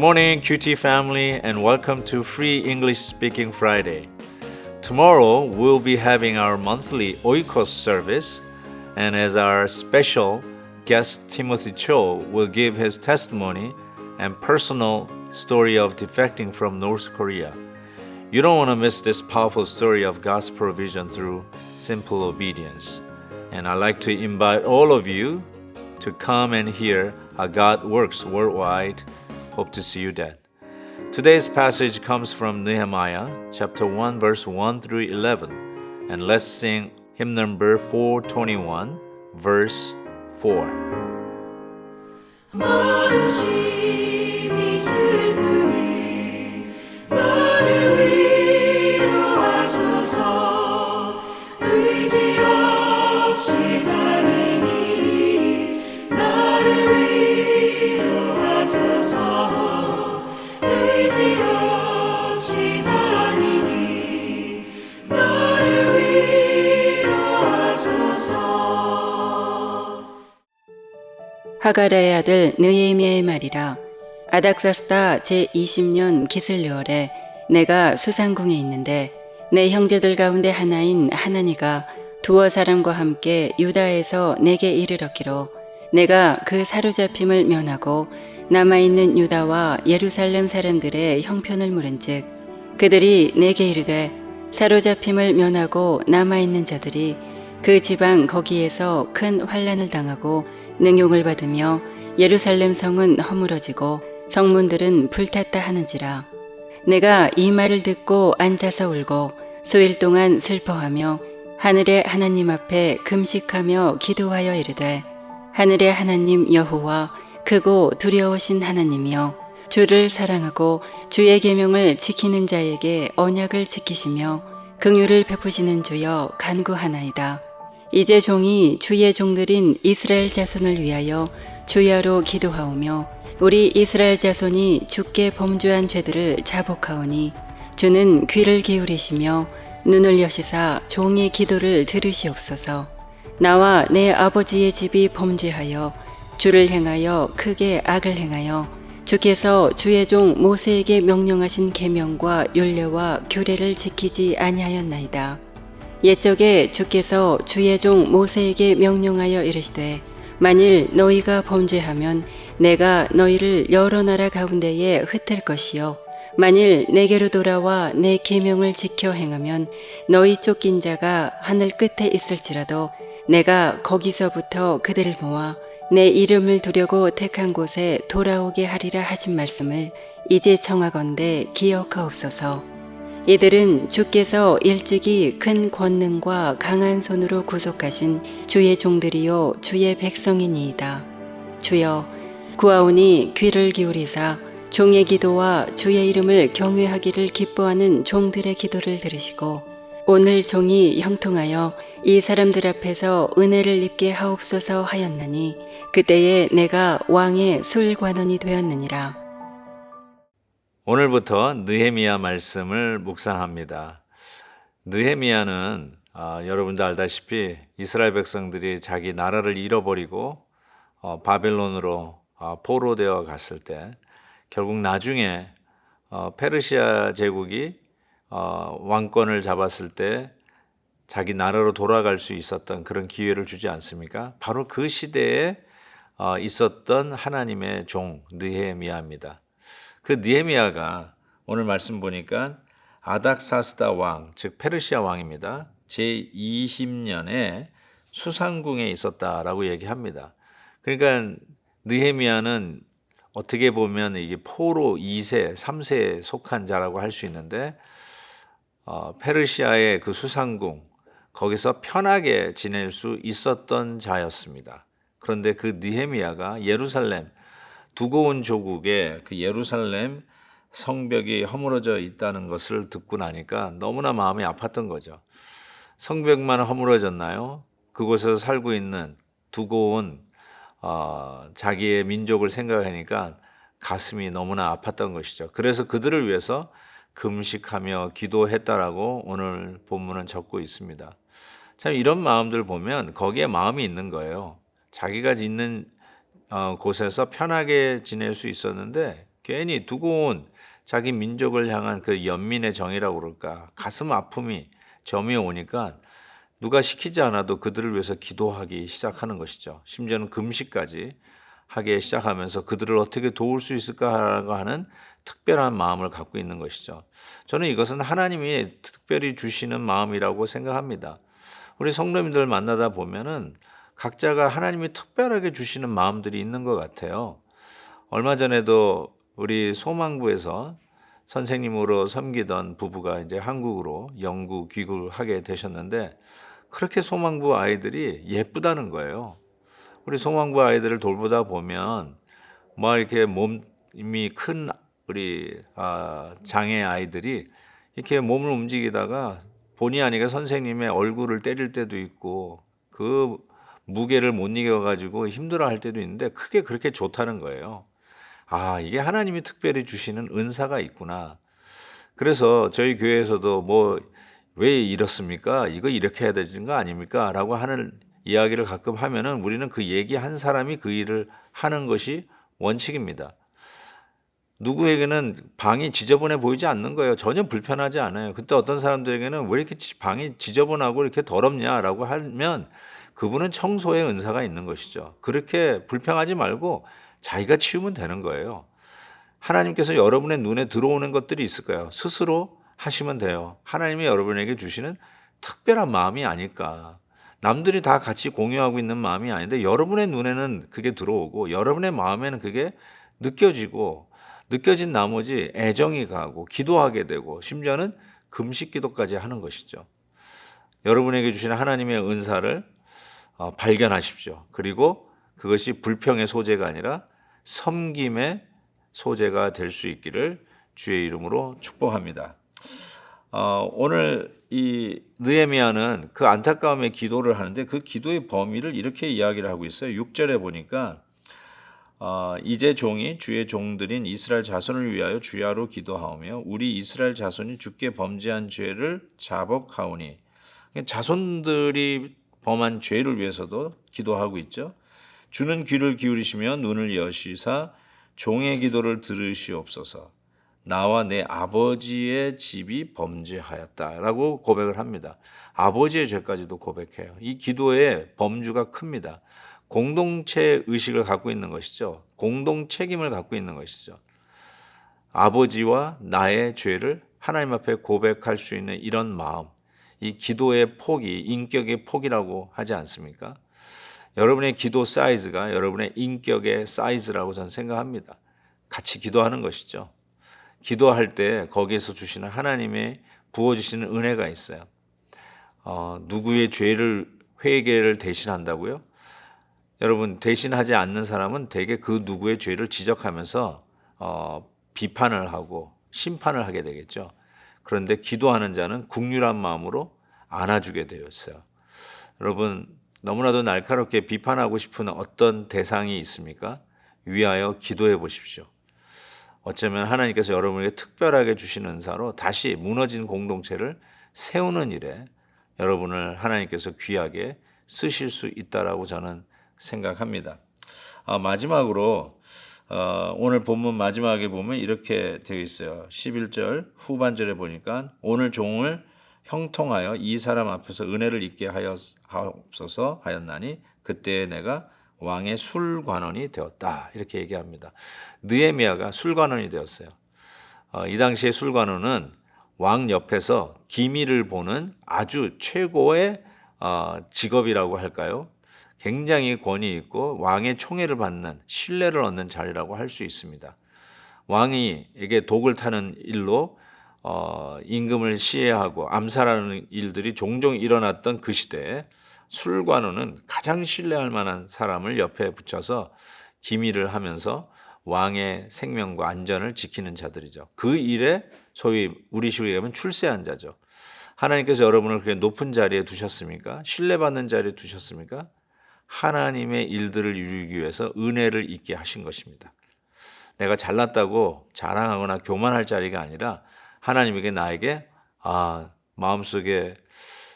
morning, QT family, and welcome to Free English Speaking Friday. Tomorrow, we'll be having our monthly Oikos service, and as our special guest Timothy Cho will give his testimony and personal story of defecting from North Korea. You don't want to miss this powerful story of God's provision through simple obedience. And I'd like to invite all of you to come and hear how God works worldwide. Hope to see you then. Today's passage comes from Nehemiah chapter 1 verse 1 through 11. And let's sing hymn number 421 verse 4. 마음심이 슬프니 나를 위로하소서 의지 없이 다니니 나를 위로하소서 의지 없이 다니니 나를 위로하소서 하가랴의 아들 느헤미야의 말이라. 아닥사스다 제20년 기슬레월에 내가 수상궁에 있는데 내 형제들 가운데 하나인 하나니가 두어 사람과 함께 유다에서 내게 이르렀기로 내가 그 사로잡힘을 면하고 남아있는 유다와 예루살렘 사람들의 형편을 물은즉 그들이 내게 이르되 사로잡힘을 면하고 남아있는 자들이 그 지방 거기에서 큰 환난을 당하고 능욕을 받으며 예루살렘 성은 허물어지고 성문들은 불탔다 하는지라. 내가 이 말을 듣고 앉아서 울고 수일 동안 슬퍼하며 하늘의 하나님 앞에 금식하며 기도하여 이르되 하늘의 하나님 여호와 크고 두려우신 하나님이여 주를 사랑하고 주의 계명을 지키는 자에게 언약을 지키시며 긍휼을 베푸시는 주여 간구하나이다. 이제 종이 주의 종들인 이스라엘 자손을 위하여 주야로 기도하오며 우리 이스라엘 자손이 주께 범죄한 죄들을 자복하오니 주는 귀를 기울이시며 눈을 여시사 종의 기도를 들으시옵소서. 나와 내 아버지의 집이 범죄하여 주를 행하여 크게 악을 행하여 주께서 주의 종 모세에게 명령하신 계명과 율례와 규례를 지키지 아니하였나이다. 옛적에 주께서 주의 종 모세에게 명령하여 이르시되 만일 너희가 범죄하면 내가 너희를 여러 나라 가운데에 흩을 것이요 만일 내게로 돌아와 내 계명을 지켜 행하면 너희 쫓긴 자가 하늘 끝에 있을지라도 내가 거기서부터 그들을 모아 내 이름을 두려고 택한 곳에 돌아오게 하리라 하신 말씀을 이제 청하건대 기억하옵소서. 이들은 주께서 일찍이 큰 권능과 강한 손으로 구속하신 주의 종들이요 주의 백성이니이다. 주여 구하오니 귀를 기울이사 종의 기도와 주의 이름을 경외하기를 기뻐하는 종들의 기도를 들으시고 오늘 종이 형통하여 이 사람들 앞에서 은혜를 입게 하옵소서 하였나니 그때에 내가 왕의 술관원이 되었느니라. 오늘부터 느헤미야 말씀을 묵상합니다. 느헤미야는 여러분도 알다시피 이스라엘 백성들이 자기 나라를 잃어버리고 바벨론으로 포로되어 갔을 때 결국 나중에 페르시아 제국이 왕권을 잡았을 때 자기 나라로 돌아갈 수 있었던 그런 기회를 주지 않습니까? 바로 그 시대에 있었던 하나님의 종 느헤미야입니다. 그 느헤미야가 오늘 말씀 보니까 아닥사스다 왕, 즉 페르시아 왕입니다. 제20년에 수상궁에 있었다라고 얘기합니다. 그러니까 느헤미야는 어떻게 보면 이게 포로 2세, 3세에 속한 자라고 할 수 있는데 페르시아의 그 수상궁, 거기서 편하게 지낼 수 있었던 자였습니다. 그런데 그 느헤미야가 예루살렘, 두고 온 조국에 그 예루살렘 성벽이 허물어져 있다는 것을 듣고 나니까 너무나 마음이 아팠던 거죠. 성벽만 허물어졌나요? 그곳에서 살고 있는 두고 온 자기의 민족을 생각하니까 가슴이 너무나 아팠던 것이죠. 그래서 그들을 위해서 금식하며 기도했다라고 오늘 본문은 적고 있습니다. 참 이런 마음들 보면 거기에 마음이 있는 거예요. 자기가 있는 곳에서 편하게 지낼 수 있었는데 괜히 두고 온 자기 민족을 향한 그 연민의 정이라고 그럴까, 가슴 아픔이 점이 오니까 누가 시키지 않아도 그들을 위해서 기도하기 시작하는 것이죠. 심지어는 금식까지 하기 시작하면서 그들을 어떻게 도울 수 있을까 하는 특별한 마음을 갖고 있는 것이죠. 저는 이것은 하나님이 특별히 주시는 마음이라고 생각합니다. 우리 성도님들 만나다 보면은 각자가 하나님이 특별하게 주시는 마음들이 있는 것 같아요. 얼마 전에도 우리 소망부에서 선생님으로 섬기던 부부가 이제 한국으로 영구 귀국을 하게 되셨는데, 그렇게 소망부 아이들이 예쁘다는 거예요. 우리 소망부 아이들을 돌보다 보면 뭐 이렇게 몸이 큰 우리 장애 아이들이 이렇게 몸을 움직이다가 본의 아니게 선생님의 얼굴을 때릴 때도 있고 그 무게를 못 이겨가지고 힘들어할 때도 있는데 그게 그렇게 좋다는 거예요. 아, 이게 하나님이 특별히 주시는 은사가 있구나. 그래서 저희 교회에서도 뭐 왜 이렇습니까? 이거 이렇게 해야 되는 거 아닙니까? 라고 하는 이야기를 가끔 하면은 우리는 그 얘기한 사람이 그 일을 하는 것이 원칙입니다. 누구에게는 방이 지저분해 보이지 않는 거예요. 전혀 불편하지 않아요. 그때 어떤 사람들에게는 왜 이렇게 방이 지저분하고 이렇게 더럽냐라고 하면 그분은 청소의 은사가 있는 것이죠. 그렇게 불평하지 말고 자기가 치우면 되는 거예요. 하나님께서 여러분의 눈에 들어오는 것들이 있을 거예요. 스스로 하시면 돼요. 하나님이 여러분에게 주시는 특별한 마음이 아닐까. 남들이 다 같이 공유하고 있는 마음이 아닌데 여러분의 눈에는 그게 들어오고 여러분의 마음에는 그게 느껴지고, 느껴진 나머지 애정이 가고 기도하게 되고 심지어는 금식 기도까지 하는 것이죠. 여러분에게 주시는 하나님의 은사를 발견하십시오. 그리고 그것이 불평의 소재가 아니라 섬김의 소재가 될 수 있기를 주의 이름으로 축복합니다. 오늘 이 느헤미야는 그 안타까움의 기도를 하는데 그 기도의 범위를 이렇게 이야기를 하고 있어요. 6절에 보니까 이제 종이 주의 종들인 이스라엘 자손을 위하여 주야로 기도하오며 우리 이스라엘 자손이 주께 범죄한 죄를 자복하오니, 자손들이 범한 죄를 위해서도 기도하고 있죠. 주는 귀를 기울이시며 눈을 여시사 종의 기도를 들으시옵소서. 나와 내 아버지의 집이 범죄하였다라고 고백을 합니다. 아버지의 죄까지도 고백해요. 이 기도의 범주가 큽니다. 공동체 의식을 갖고 있는 것이죠. 공동 책임을 갖고 있는 것이죠. 아버지와 나의 죄를 하나님 앞에 고백할 수 있는 이런 마음, 이 기도의 폭이 인격의 폭이라고 하지 않습니까? 여러분의 기도 사이즈가 여러분의 인격의 사이즈라고 저는 생각합니다. 같이 기도하는 것이죠. 기도할 때 거기에서 주시는 하나님의 부어주시는 은혜가 있어요. 누구의 죄를 회개를 대신한다고요? 여러분, 대신하지 않는 사람은 대개 그 누구의 죄를 지적하면서 비판을 하고 심판을 하게 되겠죠. 그런데 기도하는 자는 국률한 마음으로 안아주게 되었어요. 여러분, 너무나도 날카롭게 비판하고 싶은 어떤 대상이 있습니까? 위하여 기도해 보십시오. 어쩌면 하나님께서 여러분에게 특별하게 주신 은사로 다시 무너진 공동체를 세우는 일에 여러분을 하나님께서 귀하게 쓰실 수 있다라고 저는 생각합니다. 마지막으로 오늘 본문 마지막에 보면 이렇게 되어 있어요. 11절 후반절에 보니까 오늘 종을 형통하여 이 사람 앞에서 은혜를 입게 하옵소서 하였나니 그때에 내가 왕의 술관원이 되었다. 이렇게 얘기합니다. 느헤미야가 술관원이 되었어요. 이 당시에 술관원은 왕 옆에서 기밀을 보는 아주 최고의 직업이라고 할까요? 굉장히 권위 있고 왕의 총애를 받는, 신뢰를 얻는 자리라고 할 수 있습니다. 왕이 이게 독을 타는 일로 임금을 시해하고 암살하는 일들이 종종 일어났던 그 시대에 술관원은 가장 신뢰할 만한 사람을 옆에 붙여서 기밀을 하면서 왕의 생명과 안전을 지키는 자들이죠. 그 일에 소위 우리식으로 얘기하면 출세한 자죠. 하나님께서 여러분을 그렇게 높은 자리에 두셨습니까? 신뢰받는 자리에 두셨습니까? 하나님의 일들을 이루기 위해서 은혜를 있게 하신 것입니다. 내가 잘났다고 자랑하거나 교만할 자리가 아니라 하나님에게 나에게 마음속에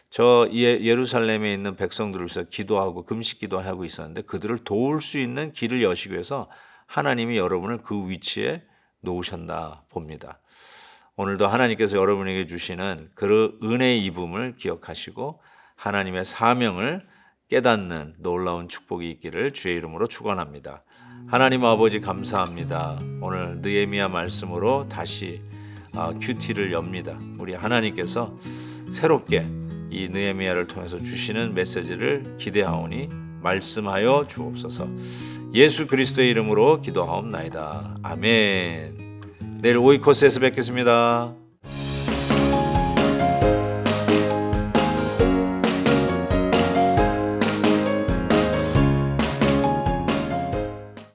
저 예루살렘에 있는 백성들을 위해서 기도하고 금식 기도하고 있었는데 그들을 도울 수 있는 길을 여시기 위해서 하나님이 여러분을 그 위치에 놓으셨나 봅니다. 오늘도 하나님께서 여러분에게 주시는 그 은혜의 입음을 기억하시고 하나님의 사명을 깨닫는 놀라운 축복이 있기를 주의 이름으로 축원합니다. 하나님 아버지 감사합니다. 오늘 느헤미야 말씀으로 다시 큐티를 엽니다. 우리 하나님께서 새롭게 이 느헤미야를 통해서 주시는 메시지를 기대하오니 말씀하여 주옵소서. 예수 그리스도의 이름으로 기도하옵나이다. 아멘. 내일 오이코스에서 뵙겠습니다.